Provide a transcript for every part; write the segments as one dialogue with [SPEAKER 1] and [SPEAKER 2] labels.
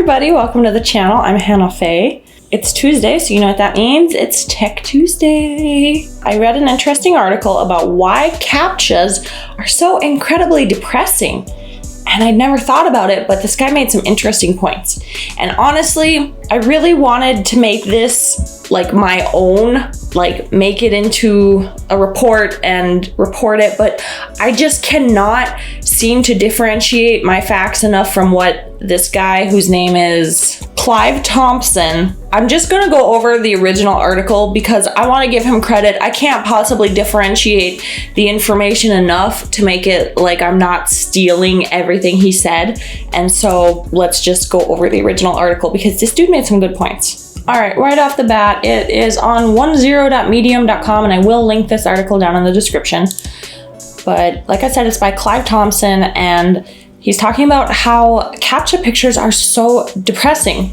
[SPEAKER 1] everybody, welcome to the channel. I'm Hannah Faye. It's Tuesday, so you know what that means. It's Tech Tuesday. I read an interesting article about why CAPTCHAs are so incredibly depressing. And I'd never thought about it, but this guy made some interesting points. And honestly, I really wanted to make this like my own, like make it into a report and report it, but I just cannot seem to differentiate my facts enough from what this guy, whose name is Clive Thompson. I'm just gonna go over the original article because I wanna give him credit. I can't possibly differentiate the information enough to make it like I'm not stealing everything he said. And so let's just go over the original article because this dude made some good points. All right, right off the bat, it is on 10.medium.com, and I will link this article down in the description. But like I said, it's by Clive Thompson, and he's talking about how CAPTCHA pictures are so depressing.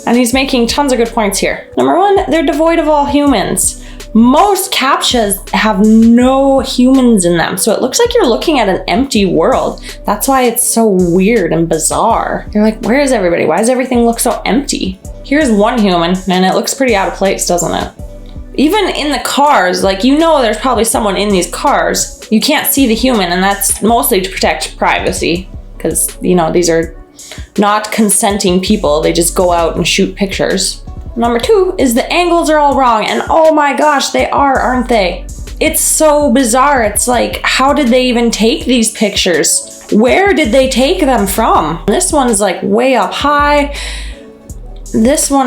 [SPEAKER 1] And he's making tons of good points here. Number one, they're devoid of all humans. Most CAPTCHAs have no humans in them, so it looks like you're looking at an empty world. That's why it's so weird and bizarre. You're like, where is everybody? Why does everything look so empty? Here's one human, and it looks pretty out of place, doesn't it? Even in the cars, like, you know there's probably someone in these cars. You can't see the human, and that's mostly to protect privacy, because, you know, these are not consenting people. They just go out and shoot pictures. Number two is the angles are all wrong, and oh my gosh, they are, aren't they? It's so bizarre. It's like, how did they even take these pictures? Where did they take them from? This one's like way up high. This one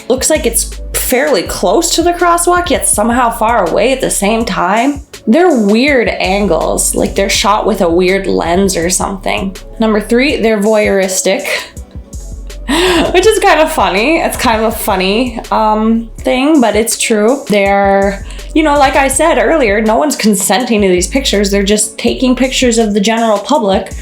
[SPEAKER 1] looks like it's fairly close to the crosswalk, yet somehow far away at the same time. They're weird angles, like they're shot with a weird lens or something. Number three, they're voyeuristic, which is kind of funny. It's kind of a funny thing, but it's true. They're, you know, like I said earlier, no one's consenting to these pictures. They're just taking pictures of the general public,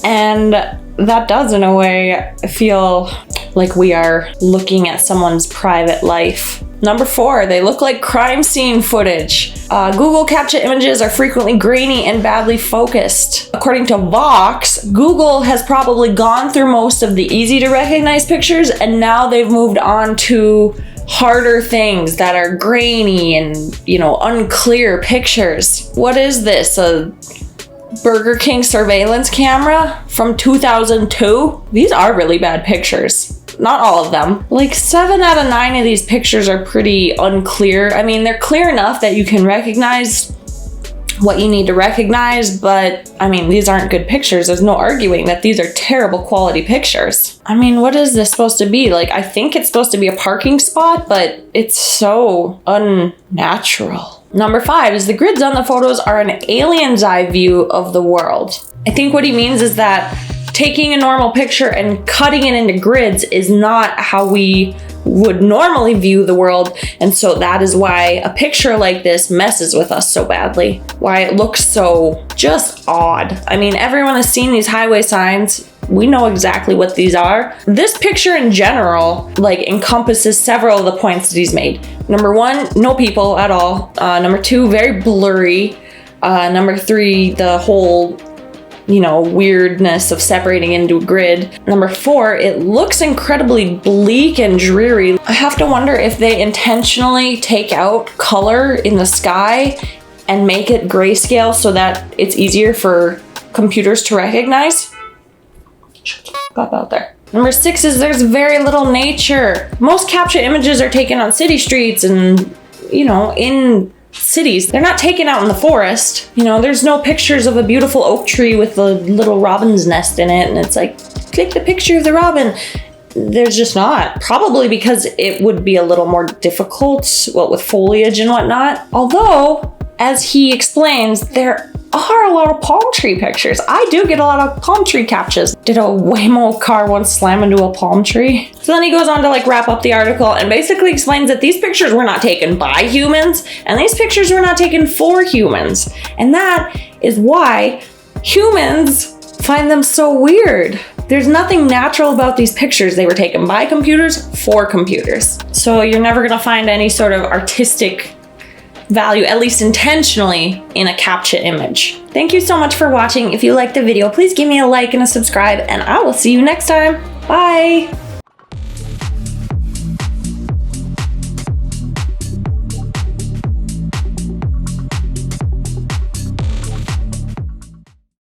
[SPEAKER 1] and that does, in a way, feel like we are looking at someone's private life. Number four, they look like crime scene footage. Google CAPTCHA images are frequently grainy and badly focused. According to Vox, Google has probably gone through most of the easy to recognize pictures, and now they've moved on to harder things that are grainy and, you know, unclear pictures. What is this? A Burger King surveillance camera from 2002? These are really bad pictures. Not all of them. Like 7 out of 9 of these pictures are pretty unclear. I mean, they're clear enough that you can recognize what you need to recognize, but I mean, these aren't good pictures. There's no arguing that these are terrible quality pictures. I mean, what is this supposed to be? Like, I think it's supposed to be a parking spot, but it's so unnatural. Number five is the grids on the photos are an alien's eye view of the world. I think what he means is that taking a normal picture and cutting it into grids is not how we would normally view the world, and so that is why a picture like this messes with us so badly. Why it looks so just odd. I mean, everyone has seen these highway signs. We know exactly what these are. This picture in general, like, encompasses several of the points that he's made. Number one, no people at all. Number two, very blurry. Number three, the whole, you know, weirdness of separating into a grid. Number four, it looks incredibly bleak and dreary. I have to wonder if they intentionally take out color in the sky and make it grayscale so that it's easier for computers to recognize. Shut the f up out there. Number six is there's very little nature. Most CAPTCHA images are taken on city streets and, you know, in cities. They're not taken out in the forest. You know, there's no pictures of a beautiful oak tree with a little robin's nest in it, and it's like, click the picture of the robin. There's just not. Probably because it would be a little more difficult, what with foliage and whatnot. Although, as he explains, there are a lot of palm tree pictures. I do get a lot of palm tree CAPTCHAs. Did a Waymo car once slam into a palm tree? So then he goes on to like wrap up the article and basically explains that these pictures were not taken by humans and these pictures were not taken for humans. And that is why humans find them so weird. There's nothing natural about these pictures. They were taken by computers for computers. So you're never gonna find any sort of artistic value, at least intentionally, in a CAPTCHA image. Thank you so much for watching. If you liked the video, please give me a like and a subscribe, and I will see you next time. Bye!